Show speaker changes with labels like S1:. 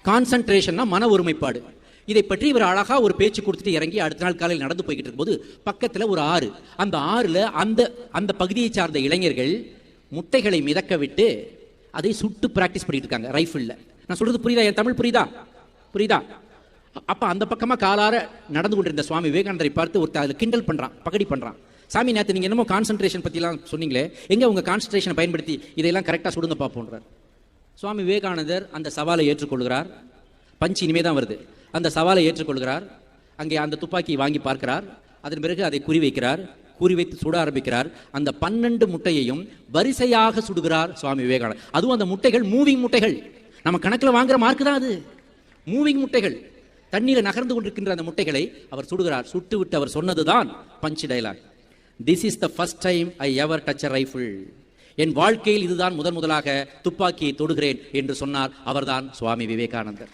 S1: கான்சன்ட்ரேஷன்னா மன ஒருமைப்பாடு. இதை பற்றி இவர் அழகா ஒரு பேச்சு கொடுத்துட்டு இறங்கி அடுத்த நாள் காலையில் நடந்து போய்கிட்டு இருக்கும்போது பக்கத்தில் ஒரு ஆறு, அந்த ஆறுல அந்த பகுதியை சார்ந்த இளைஞர்கள் முட்டைகளை மிதக்க விட்டு அதை சுட்டு பிராக்டிஸ் பண்ணிட்டு இருக்காங்க ரைஃபிள்ல. நான் சொல்றது புரியுதா? என் தமிழ் புரியுதா? அப்ப அந்த பக்கமா காலார நடந்து கொண்டிருந்த சுவாமி விவேகானந்தரை பார்த்து ஒருத்தர் அதில் கிண்டல் பண்றான், பகடி பண்றான். சாமி, நேற்று நீங்க என்னமோ கான்சன்ட்ரேஷன் பத்திலாம் சொன்னீங்களே, எங்க உங்க கான்சன்ட்ரேஷனை பயன்படுத்தி இதையெல்லாம் கரெக்டா சுடுங்க பார்ப்போன்றார். சுவாமி விவேகானந்தர் அந்த சவாலை ஏற்றுக்கொள்கிறார். பஞ்ச் இனிமே தான் வருது. அந்த சவாலை ஏற்றுக்கொள்கிறார். அங்கே அந்த துப்பாக்கியை வாங்கி பார்க்கிறார். அதன் பிறகு அதை குறிவைக்கிறார். குறிவைத்து சுட ஆரம்பிக்கிறார். அந்த 12 முட்டையையும் வரிசையாக சுடுகிறார் சுவாமி விவேகானந்தர். அதுவும் அந்த முட்டைகள் மூவிங் முட்டைகள், நம்ம கணக்கில் வாங்குற மார்க் தான் அது. மூவிங் முட்டைகள், தண்ணீரை நகர்ந்து கொண்டிருக்கின்ற அந்த முட்டைகளை அவர் சுடுகிறார். சுட்டு விட்டு அவர் சொன்னதுதான் punch dialogue. This is the first time I ever touch a rifle. என் வாழ்க்கையில் இதுதான் முதலாக துப்பாக்கியை தொடுகிறேன் என்று சொன்னார். அவர்தான் சுவாமி விவேகானந்தர்.